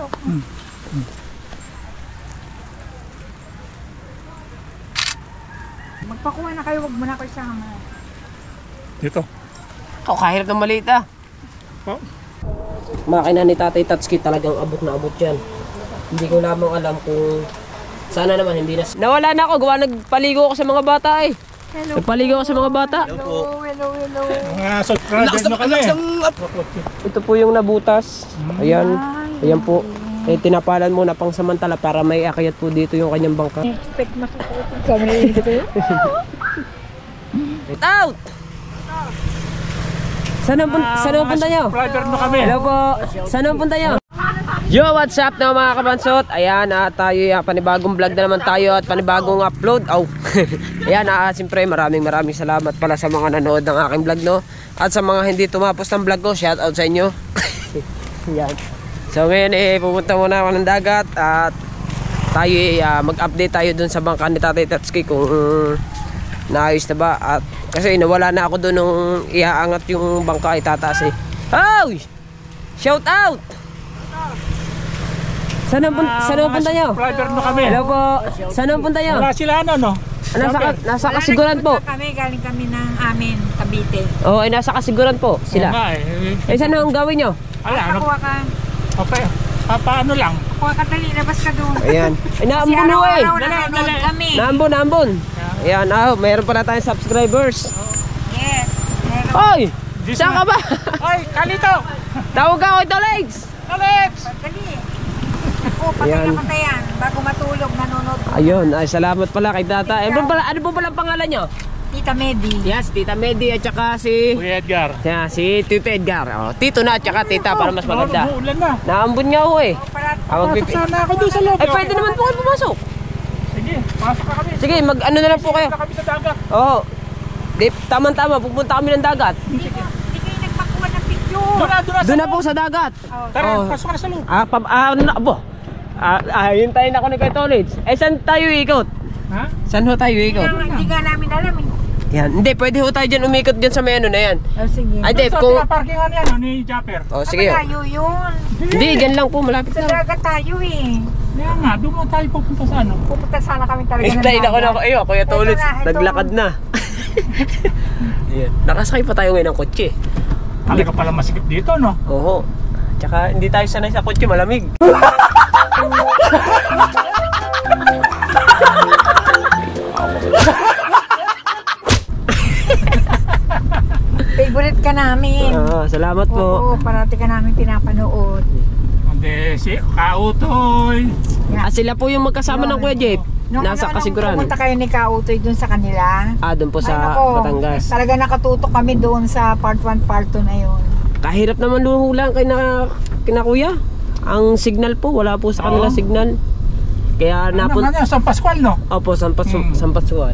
Pasok. Magpakuha na kayo, wag mo na kayo sama. Dito. Oh, kahirap ng maliit ah. Oh. Makina ni Tatay Tatsuki talagang abot na abot yan. Hindi ko lamang alam kung sana naman hindi na. Nawala na ako, gawa nagpaligo ako sa mga bata eh. Hello. Nagpaligo ako sa mga bata. Hello. Mga subscribers na kami. Ito po yung nabutas. Ayan. Ayan po. Eh, tinapalan muna pang samantala para may akyat po dito yung kanyang bangka. Expect masusuot sa mga dito. Out! Saan ang punta nyo? Subscriber na kami. Hello po. Saan ang punta nyo? Yo, what's up na mga kabansot? Ayan, tayo panibagong vlog na naman tayo at panibagong upload. Oh. Ayan, siyempre maraming salamat pala sa mga nanood ng aking vlog, no? At sa mga hindi tumapos ng vlog ko, shout out sa inyo. Ayan. So ngayon pupunta muna ako ng dagat at tayo mag-update tayo dun sa bangka ni Tatay Tatsuki kung naayos na ba. At kasi nawala na ako dun nung iaangat yung bangka ay tataas eh. Hoy! Shout out! Saan ang punta nyo? Subscriber na kami. Hello po. Saan ang punta nyo? Wala sila no? Nasa kasiguran po. Galing kami ng amin, Cavite. Oo, ay nasa kasiguran po sila. Eh saan ang gawin nyo? Ala, Nakuha ka. Okay. Paano lang? Nakuha ka dali, labas ka doon. Ayan. Ay naambon mo eh. Araw-araw nanonood kami. Naambon. Ayan, mayroon pala tayong subscribers. Yes. Meron. Hoy! Saan ka ba? Ay, Kalito! Tawag ka ako ito, Legs! Alex! Dali. Ako, patayan. Bago matulog, nanonood. Ayun, salamat pala kay Tata. Ano po pala ang pangalan nyo? Tita Medi. Yes, Tita Medi at saka si... Kuya Edgar. Yeah, si Tito Edgar. Oh, Tito na at saka Tita para mas maganda. Uulan na. Naambon niya ako eh. Pasok sana ako doon sa loob. Ay, pwede naman po kayo pumasok. Sige, pasok ka kami. Sige, ano na lang po kayo. Pasok kami sa dagat. Oo. Tama-tama, pupunta kami ng dagat. Hindi kayo nagpakuha ng picture. Doon Doon na po sa dagat. Tara, Oh. pasok ka na sa loob. Hintayin ako ni Kuya Tolits. Eh, saan tayo ikot? Ha? Saan ho tayo ikot? Hindi nga namin alam eh. Yan. Hindi, pwede ho tayo dyan umikot dyan sa may ano na yan. Oh, sige. Ay, Doon sa kung... pinaparkingan yan, ni Japper. Oh, sige. Malayo yun. Hindi, dyan lang po, malapit Sa lang. dagat tayo eh. Kaya nga, doon mo tayo pupunta sa ano. Pupunta sana kami talaga ng Hintayin ako na ako. Kuya Tolits, Ito. naglakad na. Yan. Nakasakay pa tayo ngayon ng kotse. Talaga pala masikip dito, no? Oo. Tsaka hindi tayo sanay sa kotse, malamig. Favorite ka namin. Salamat po. Oo, parati ka namin pinapanood. Hindi, si Kautoy. Sila po yung magkasama ng Kuya Jeff. Nasa kasiguran. Pumunta kayo ni Kautoy dun sa kanila. Doon po sa Ay, nako, Batangas. Talaga nakatutok kami doon sa part 1, part 2 na yun. Kahirap naman luhulang kina Kuya. Ang signal po, wala po sa kanila signal. Kaya Ano yan, San Pascual, no? Opo, San Pascual.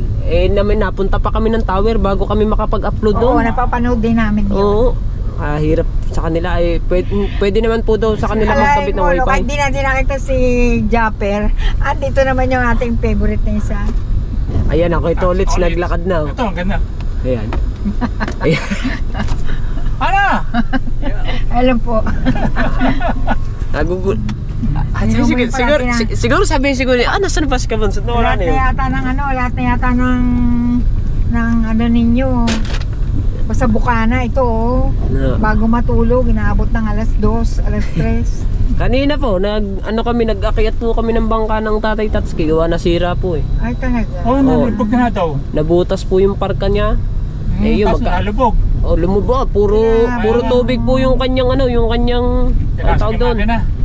Napunta pa kami ng tower bago kami makapag-upload Oo, doon. napapanood din namin yun. Oo. Hirap sa kanila pwede naman po daw sa kanila magkabit ng wifi. Kahit di natin nakita si Japper, at dito naman yung ating favorite na isa. Ayan ako, Tolits naglakad na. Ito, ang ganda. Ayan. Ayan. Ano? Alam po. Nagugul. Nilumoy pala Siguro sabihin nasan ba si Kabansot? Nawala Lahat na na yun. yata ng lahat na yata ng ano ninyo. Basta bukana ito bago matulog, inaabot ng alas 2, alas 3. Kanina po, nag-akyat po kami ng bangka ng Tatay Tatsuki. Gawa nasira po eh. Ay talaga. Nalubog na daw. Nabutas po yung parka niya. Tapos nalubog. Lumubog. Puro tubig po yung kanyang tawag doon.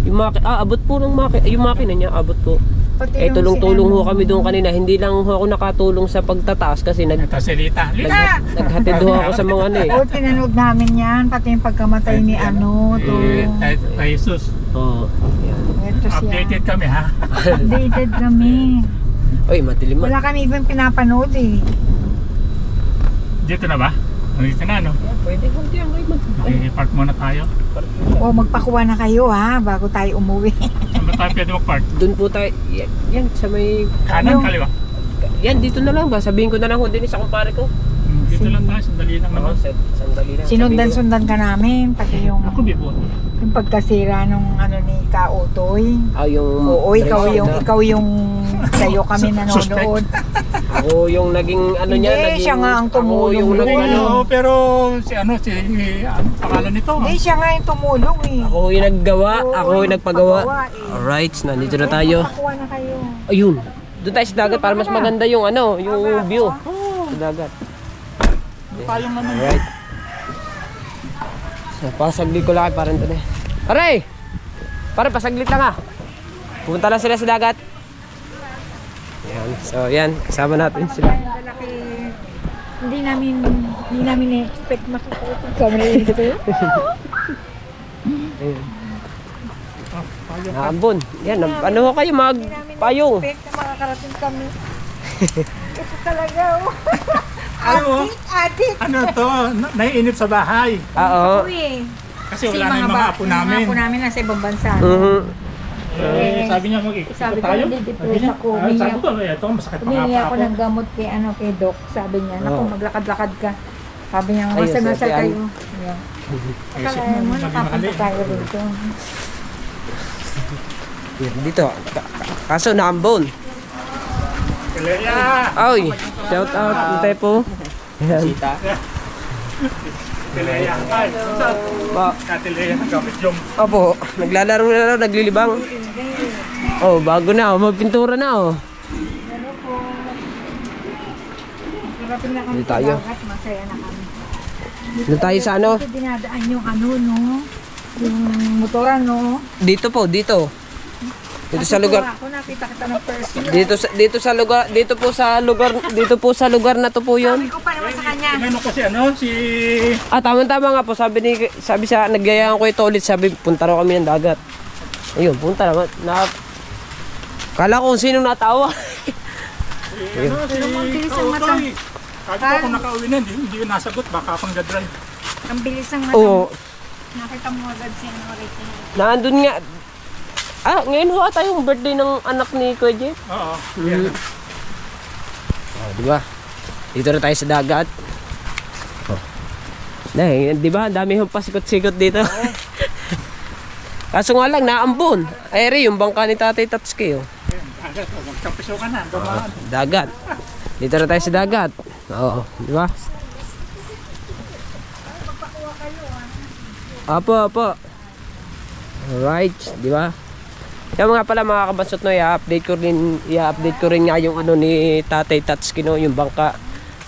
Yung abot po ng yung makina niya, abot po. Tulong-tulong ho kami doon kanina. Hindi lang ho ako nakatulong sa pagtataas kasi Ito si Lita. Lita! naghatid ho ako sa mga Pinanood namin yan, pati yung pagkamatay ni Kay Jesus. Oo. Ito siya. Updated kami, ha? Updated kami. Oy, madilim. Wala kami even pinapanood eh. Dito na ba? Dito na, no? Pwede kung diyan. Park muna tayo. Magpakuha na kayo bago tayo umuwi. Saan ba tayo pwede mag-park? Doon po tayo. Yan, sa may... Kanan, kaliwa? Yan, dito na lang ba? Sabihin ko na lang ho din sa kumpare ko. Dito lang tayo, sandali lang naman. Sandali lang. Sinundan-sundan ka namin, pati yung... Ako, Bibo. Yung pagkasira nung ano ni Kautoy. yung Oo, ikaw yung sa'yo kami Suspect. nanonood. Ako yung naging ano niya, Hindi, naging siya nga ang tumulong ako yung doon. naging ano. Pero ano pangalan nito? Hindi, siya nga yung tumulong eh. Ako yung naggawa, Oo, ako yung nagpagawa. eh. Alright, nandito na tayo. Pakuha na kayo. Ayun. Doon tayo sa dagat para mas maganda yung ano, yung view sa dagat. Tayong ano. Alright. So, pasaglit ko lang parang doon eh. Aray! Pare, pasaglit lang ah. Pupunta lang sila sa dagat. Yan. So, yan. Kasama natin sila. Lalaki, hindi namin expect masusuot kami dito. Ayun. Naambon. Yan. Ano ho kayo magpayong? Expect na makakarating kami. Ito talaga oh. Ano? Adik. Ano to? Naiinip sa bahay. Oo. eh. Kasi wala na yung mga apo namin. Mga apo namin nasa ibang bansa. Sabi niya mag-ikot Sabi ko, tayo. nadidepress ako. Sabi ko, ito masakit pa nga Humingi pa ako ako. ng gamot kay Doc. Sabi niya, naku, Oo. maglakad-lakad ka. Sabi niya, Ayun, masal-masal sabi, kayo. Ayan. Akalain mo, nakapunta tayo dito. Dito. Kaso naambon. Pilea! Ay, shout out Ante po. Ayan. Pilea! Ay, Pa. Katilea, gamit yung Opo, naglalaro, naglilibang. Oh, bago na, magpintura na oh. Marapin na kami Dito sa tayo. dagat, masaya na kami. Doon tayo sa ano? Dito dinadaan yung ano, no? Yung motoran, no? Dito po, dito. Dito sa lugar. Ako nakita kita ng person. Dito po sa lugar na to po 'yon. Sabi ko pa naman sa kanya. Ano ko si Tama nga po, sabi sa nagyayaan ko ito ulit, sabi punta raw kami ng dagat. Ayun, punta naman. Kala ko kung sino natawa. bilis ang mata. Otoy. Sabi ko kung nakauwi na, hindi ko nasagot, baka akong dadrive. Ang bilis ang mata. Oo, Nakita mo agad siya ng Rachel. naandun nga. Ngayon ho ata yung birthday ng anak ni Kuya Jeff. Oo. Di ba? Dito na tayo sa dagat. Di ba? Ang dami hong pasikot-sikot dito. Kaso nga lang, naambon. Ay, yung bangka ni Tatay Tatsuki. Oh. Dagat, magkapiso ka na, dumaan. Dagat. Dito na tayo sa dagat. Oo, di ba? Apo. Alright, di ba? Kaya mga pala mga kabansot no, i-update ko rin nga yung ano ni Tatay Tatsuki no, yung bangka.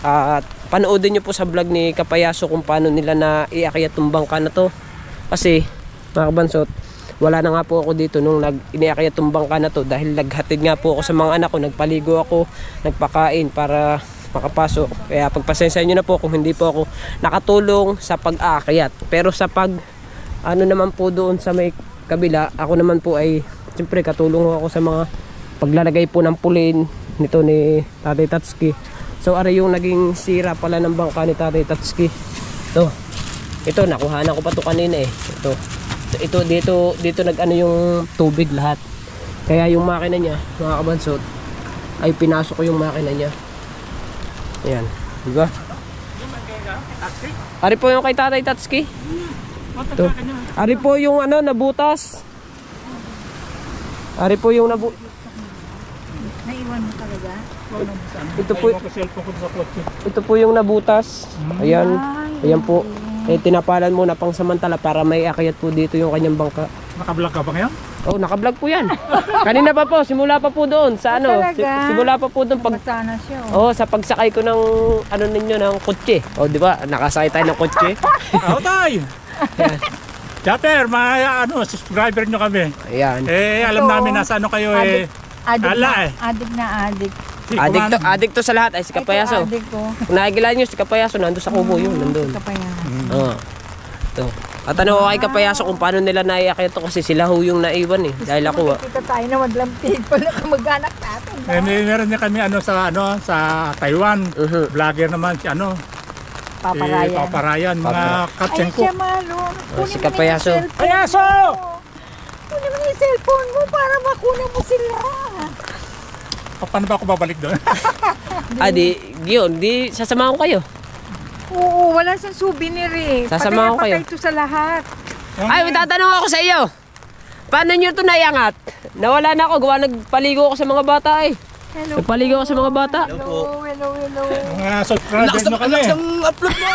At panoodin nyo po sa vlog ni Kapayaso kung paano nila na iakyat yung bangka na to. Kasi mga kabansot, wala na nga po ako dito nung iniakyat yung bangka na to dahil naghatid nga po ako sa mga anak ko, nagpaligo ako, nagpakain para makapasok. Kaya pagpasensya nyo na po kung hindi po ako nakatulong sa pag-aakyat. Pero sa ano naman po doon sa may kabila, ako naman po ay siyempre katulong ako sa mga paglalagay po ng pulin nito ni Tatay Tatsuki. So ari yung naging sira pala ng bangka ni Tatay Tatsuki. Ito nakuhanan ko pa to kanina eh. Ito dito nag-ano yung tubig lahat. Kaya yung makina niya, mga kabansot, ay pinasok ko yung makina niya. Ayan, di ba? Ari po yung kay Tatay Tatsuki. Ito. Ari po yung ano nabutas. Ari po yung Naiwan mo talaga? Ito po yung nabutas. Ayan. Ayan po. Tinapalan muna pang samantala para may akyat po dito yung kanyang bangka. Nakablog ka ba ngayon? Oh, naka-vlog po yan. Kanina pa po, simula pa po doon sa ano. Talaga? Simula pa po doon pag Sana siya. sa pagsakay ko ng ano ninyo ng kotse. Oh, di ba? Nakasakay tayo ng kotse. Tay! Chapter, mga subscriber nyo kami. Ayan. Alam namin nasa ano kayo Adik na adik. Adik to sa lahat ay si Kapayaso. Adik ko. Kung nagilan nyo si Kapayaso, nandun sa kubo yun, nandun. Kapayaso. Oo. Ito. At ano ko kay Kapayaso kung paano nila naiakit to kasi sila ho yung naiwan eh. Dahil ako Kita tayo na maglampig pala kamag-anak natin. meron niya kami sa Taiwan. Vlogger naman si Paparayan. Paparayan, mga Ay, Katsenko. siya malo. si Kapayaso. Payaso! Kunin mo yung cellphone mo para makunan mo sila. Paano ba ako babalik doon? Di sasamahan ko kayo. Oo, wala siyang souvenir eh. Sasama ko kayo. Patay ito sa lahat. Ay, may tatanong ako sa iyo. Paano nyo ito naiangat? Nawala na ako, gawa nagpaligo ako sa mga bata eh. Hello. Nagpaligo ako sa mga bata. Hello. Mga subscribers nyo kami. upload mo.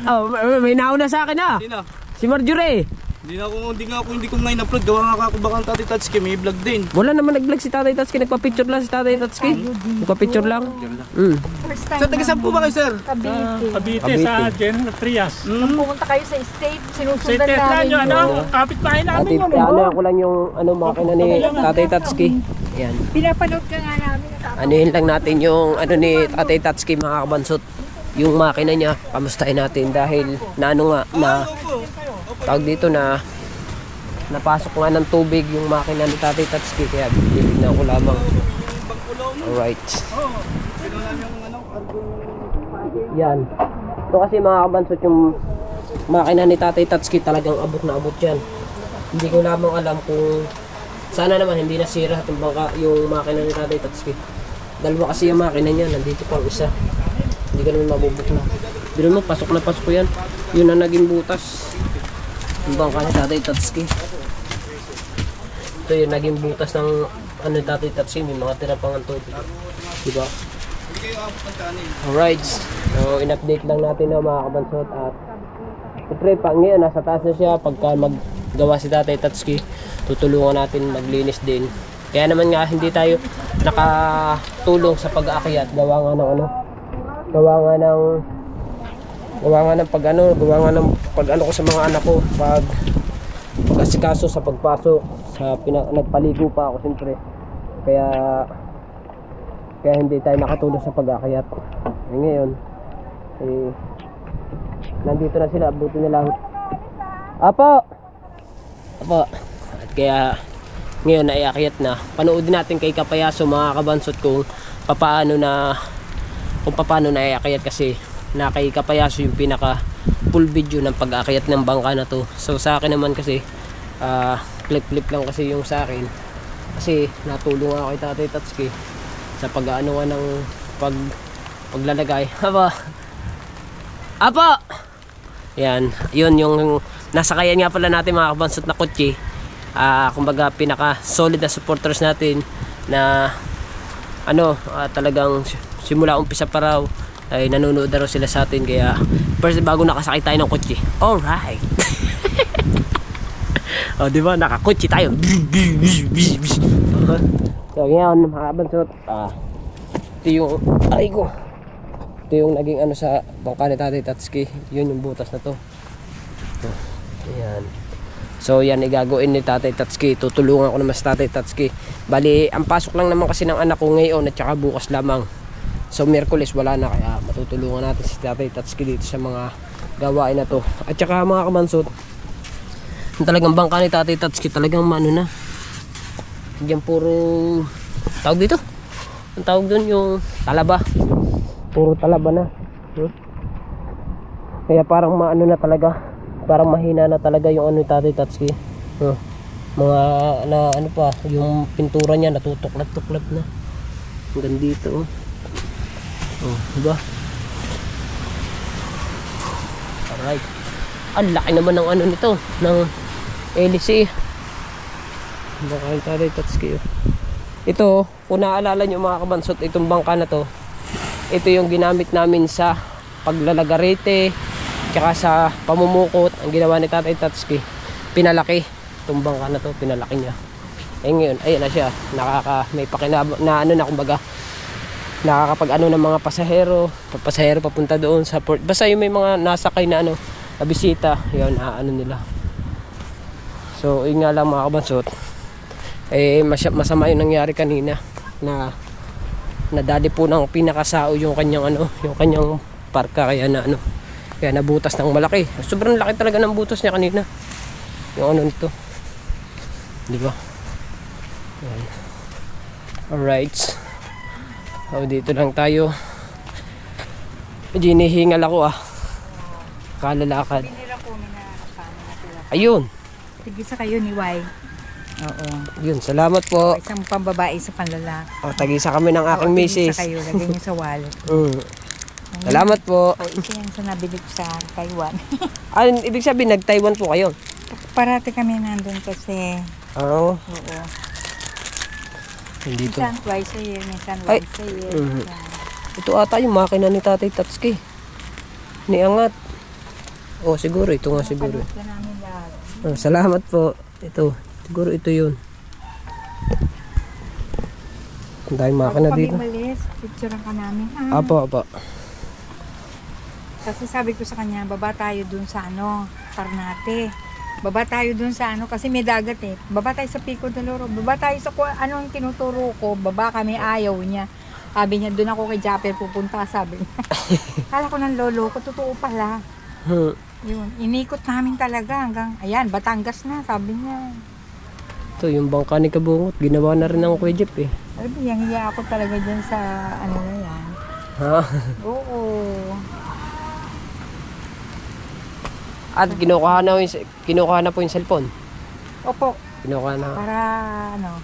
Oh, may nauna sa akin ah. Sino? Si Marjorie. Hindi ko ngayon upload. Gawa nga ako baka Tatay Tatsuki may vlog din. Wala naman nag-vlog si Tatay Tatsuki, nagpa-picture lang si Tatay Tatsuki. Nagpa-picture lang. First time. Sa taga-saan po ba kayo, sir? Cavite. Cavite sa General Trias. Nung pumunta kayo sa state, Sa sinusundan Tesla namin nyo, ano? yun. Kapit-bahay namin yun. Ano ako lang yung makina ni Tatay Tatsuki. Ayan. Pinapanood ka nga namin. Anuhin lang natin yung ni Tatay Tatsuki mga kabansot. Yung makina niya, kamustahin natin dahil na tawag dito na napasok nga ng tubig yung makina ni Tatay Tatsuki kaya titignan ko lamang. Alright. Yan. Ito kasi mga kabansot yung makina ni Tatay Tatsuki talagang abot na abot yan. Hindi ko lamang alam kung sana naman hindi nasira yung makina ni Tatay Tatsuki. Dalawa kasi yung makina niya, nandito pang isa. Hindi ka naman mabubukla. Pero mo, pasok na pasok yan. Yun ang naging butas. Yung bangka ni Tatay Tatsuki. Ito yung naging butas ng Tatay Tatsuki. May mga tira pang tubig. Diba? Alright. So, in-update lang natin na mga kabansot. At siyempre, ngayon, nasa taas na siya. Pagka maggawa si Tatay Tatsuki, tutulungan natin maglinis din. Kaya naman nga, hindi tayo nakatulong sa pag-aakyat. Gawa nga ng pag-ano ko sa mga anak ko. Pag-asikaso sa pagpasok. Nagpaligo pa ako siyempre. Kaya hindi tayo nakatulong sa pag-aakyat. Ngayon, nandito na sila. Abuti na lang. Apo! At kaya ngayon naiakyat na. Panoodin natin kay Kapayaso mga kabansot kung paano naiakyat kasi na kay Kapayaso yung pinaka full video ng pag-aakyat ng bangka na to. So sa akin naman kasi clip lang kasi yung sa akin kasi natulong ako kay Tatay Tatsuki sa pag-aano nga ng paglalagay. Apo! Yan, yun yung nasakayan nga pala natin mga kabansot na kotse. Kumbaga pinaka solid na supporters natin na talagang simula umpisa pa raw ay nanonood na raw sila sa atin kaya first bago nakasakay tayo ng kotse. Alright. O diba nakakotse tayo. So ngayon mga kabansot, ito yung ito yung naging sa bangka ni Tatay Tatsuki. Yun yung butas na to. Ayan. So yan igagawin ni Tatay Tatsuki. Tutulungan ko naman si Tatay Tatsuki. Bali ang pasok lang naman kasi ng anak ko ngayon at saka bukas lamang. So Miyerkules wala na kaya matutulungan natin si Tatay Tatsuki dito sa mga gawain na to. At saka mga kabansot, talagang bangka ni Tatay Tatsuki talagang na. Diyan puro tawag dito. Ang tawag doon yung talaba. Puro talaba na. Kaya parang na talaga. Parang mahina na talaga yung Tatay Tatsuki. Mga yung pintura niya natutuklat-tuklat na. Hanggang dito. Diba? Alright. Ang laki naman ng nito, ng LC. Bangka ni Tatay Tatsuki. Ito, kung naalala nyo mga kabansot, itong bangka na to, ito yung ginamit namin sa paglalagarete tsaka sa pamumukot. Ang ginawa ni Tatay Tatsuki, pinalaki itong bangka na to, pinalaki niya. Ngayon, ayan na siya, may pakinabang na kumbaga nakakapag ng mga pasahero papunta doon sa port. Basta yung may mga nasakay na na bisita, yun nila. So yun nga lang mga kabansot, masama yung nangyari kanina na nadali po ng pinakasao yung kanyang yung kanyang parka kaya kaya nabutas ng malaki. Sobrang laki talaga ng butas niya kanina. Yung nito. Di ba? Ayan. Alright. So dito lang tayo. Medyo hinihingal ako kalalakad. Ayun. Tigisa kayo ni Y. Oo. Yun, salamat po. Isang pambabae sa panlalaki. Tagisa kami ng aking misis. Tigisa kayo, lagay niyo sa wallet. Salamat po. O, ito yan sa nabili ko sa Taiwan. Ano ibig sabihin, nag-Taiwan po kayo? Parati kami nandun kasi. Oo. Oo. Dito. Minsan twice a year, minsan Ay. once a year. Mhm. Yan. Ito ata yung makina ni Tatay Tatsuki. Niangat. Oh, siguro. Ito nga siguro. Napalot ka namin lahat. Oh, salamat po. Ito. Siguro ito yun. Ang daming makina Bago dito. kami umalis, picturean ka namin. Ah. Apo, apo. Kasi sabi ko sa kanya, baba tayo dun sa ano, Ternate. Baba tayo dun sa ano, kasi may dagat eh. Baba tayo sa Pico de Loro. Baba tayo sa ano ang tinuturo ko. Baba kami, ayaw niya. Sabi niya, dun ako kay Japper pupunta, sabi niya. Kala ko ng lolo ko, totoo pala. Yun, inikot namin talaga hanggang, ayan, Batangas na, sabi niya. Ito, yung bangka ni Kabungot. Ginawa na rin ng Kuya Jeep eh. Sabi niya, hiya ako talaga dyan sa ano na yan. Ha? Oo. At kinukuha na po yung cellphone. Opo, Kinukuha na. para ano,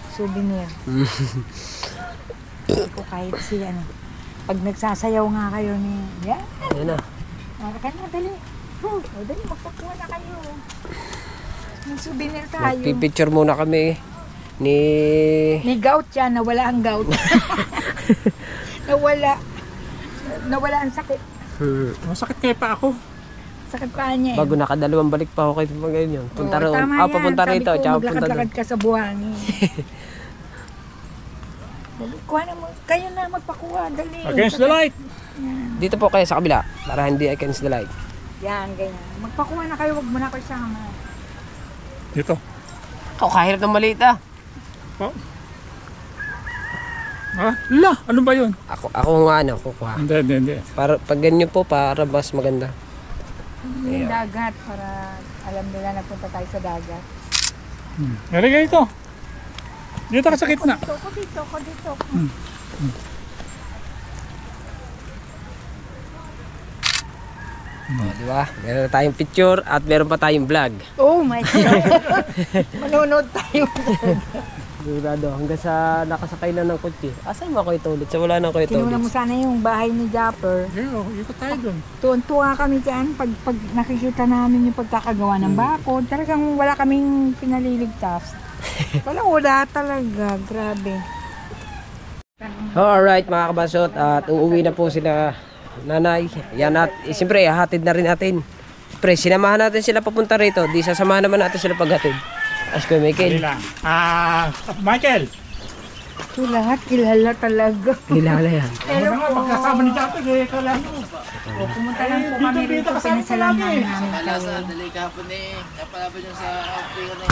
souvenir. Ko kahit si ano, pag nagsasayaw nga kayo ni, yan, Ayan na. kaya na, dali. O, dali, magpakuha na kayo. May souvenir tayo. Pipicture muna kami ni... May gout yan, nawala ang gout. Nawala ang sakit. Masakit kaya pa ako. Sakit pa niya eh. Bago nakadalawang balik pa ako kayo pag ganyan. Punta Oo, roon. tama yan. Papunta rito. Sabi ko, Tsaka punta doon. maglakad-lakad ka sa buhangin. Dali, kuha na mo. Kayo na magpakuha, dali. Against the light. Dito po kayo sa kabila. Para hindi against the light. Yan, ganyan. Magpakuha na kayo, wag mo na kayo sama. Dito. Ito, kahirap ng maliit ah. Oh. Ah, la, ano ba yun? Ako nga ano, kukuha. Hindi. Para, pag ganyan po, para mas maganda. Yung dagat, para alam nila na punta tayo sa dagat. Nalagay ito. Dito ka sa gitna. Ko dito. Di ba? Meron na tayong picture at meron pa tayong vlog. Oh my God. Manonood tayo. Sigurado, hanggang sa nakasakay na ng kotse. Asan mo ako ito ulit? Sa wala na ako ito Tinuna mo ulit. sana yung bahay ni Japper. Ikot tayo dun. Tuwan-tuwa kami dyan pag nakikita namin yung pagkakagawa ng bakod. Talagang wala kaming pinaliligtas. Wala talaga. Grabe. Alright mga kabasot, at uuwi na po sila nanay. Yan at siyempre hatid na rin natin. Siyempre sinamahan natin sila papunta rito. Di sasamahan naman natin sila paghatid. Asko Michael. Dali lang. Michael. Ito lahat kilala talaga. Kilala yan. Hello Ano nga, po. magkasama ni Jato. Kala mo. Pumunta lang po kami rito. Pinasalan namin kayo. Dali kahapon eh. Napalaban yung sa Africa na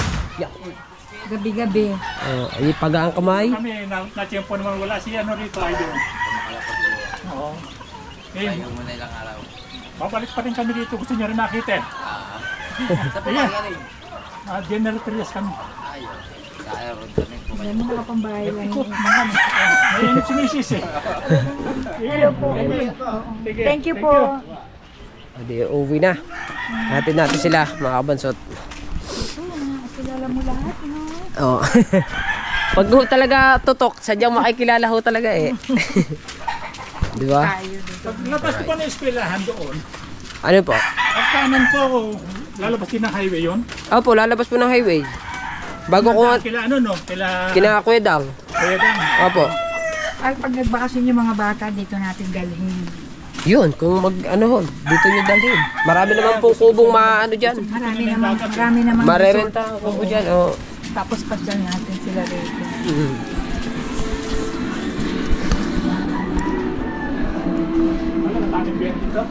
Gabi-gabi. Ay pagaan kamay. Kami, na-tiyempo naman wala si ano rito. Ay doon. Oo. yung muna ilang araw. Babalik pa rin kami dito. Gusto niya rin makita. Sa pamagaling. General Trias kami. Ayun. Kaya ron kami. Hindi mo nakapambahay lang Ikot, yun. mga ano. Ayun, sinisis eh. Hello po. Sige, Thank you po. Hindi, uwi na. Hatid natin sila mga kabansot. Kilala mo lahat, no? Oo. Pag ho talaga tutok, sadyang makikilala ho talaga eh. Di ba? Tayo dito. Pag labas ko pa na eskwelahan doon, Ano po? at kanan po, lalabas din ng highway yun. Opo, lalabas po ng highway. Bago ko Kila ano no? Kila kinakwedang. Kuya Dang. Opo. Ay, pag nagbakasyon yung mga bata, dito natin dalhin. Yun, kung mag ano ho, dito nyo dalhin. Marami naman po kubong maano dyan. Marami naman. Marerenta ang kubo dyan. Oh. Tapos pasyal natin sila rito. Ano na tayo biyan dito?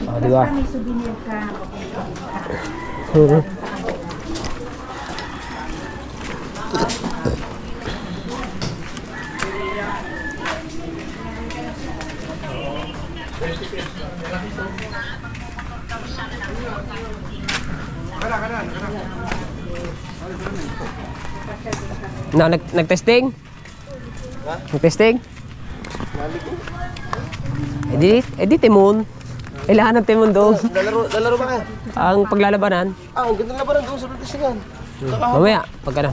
Oh, di ba? Basta may souvenir ka. Na, nag-testing? Nag-testing? Edit timon. Kailangan ng timon doon. Lalaro ba kayo? Ang paglalabanan. Ang ganda na ba rin doon sa Lutisingan? Mamaya, pag ano.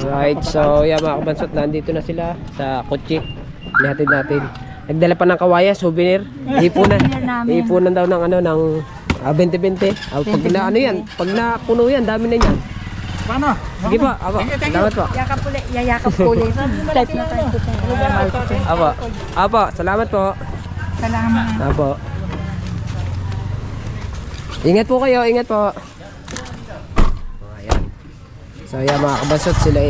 Alright, so yeah mga kabansot, nandito na sila sa kotse. Ihatid natin. Nagdala pa ng kawaya, souvenir. Ipunan. Souvenir namin. Ipunan daw ng ano, ng 20-20. Pag na ano yan, pag napuno yan, dami na yan. Paano? Sige po, ako. Salamat po. Yakap ulit, yayakap ko ulit. Type na tayo. Apo. Apo, salamat po. Salamat. Apo. Ingat po kayo, ingat po. Ayan. So ayan mga kabansot, sila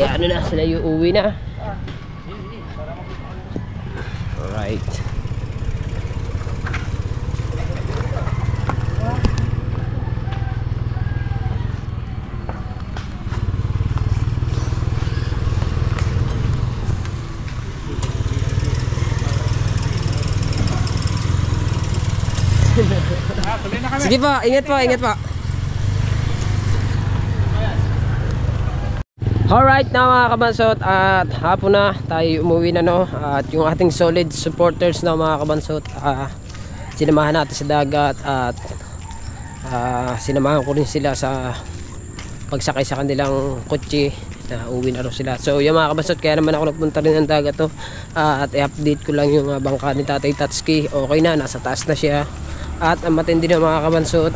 ano na, sila yung uwi na. Alright. Sige po, ingat po, ingat po. Alright na mga kabansot, at hapon na tayo umuwi na, no. At yung ating solid supporters na mga kabansot, sinamahan natin sa dagat at sinamahan ko rin sila sa pagsakay sa kanilang kotse na uwi na rin sila. So yung mga kabansot, kaya naman ako nagpunta rin ng dagat to, at i-update ko lang yung bangka ni Tatay Tatsuki. Okay na, nasa taas na siya. At ang matindi na mga kabansot,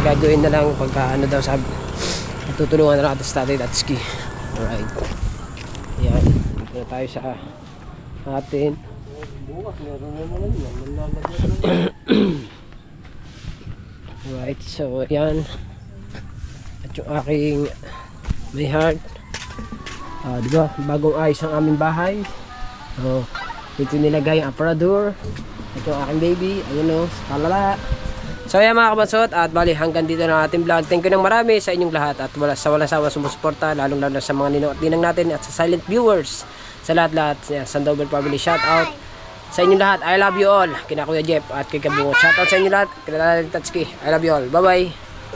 gagawin na lang pagka ano daw sabi, tutulungan na natin sa Tatay Tatsuki. Alright. Yan, dito na tayo sa atin. Alright, so yan. At yung aking may heart, diba, bagong ayos ang aming bahay. So, dito nilagay ang aparador. Ito ang aking baby, ayun o, kalala. So ayan mga kabansot, at bali hanggang dito na ating vlog. Thank you ng marami sa inyong lahat, at sa walang sawa sumusuporta, lalong lalo sa mga ninong at ninang natin, at sa silent viewers, sa lahat-lahat, Sandoval Family, shout out sa inyong lahat. I love you all. Kina Kuya Jeff at kay Kabungo, shout out sa inyong lahat. Kina Tatsuki, I love you all. Bye bye.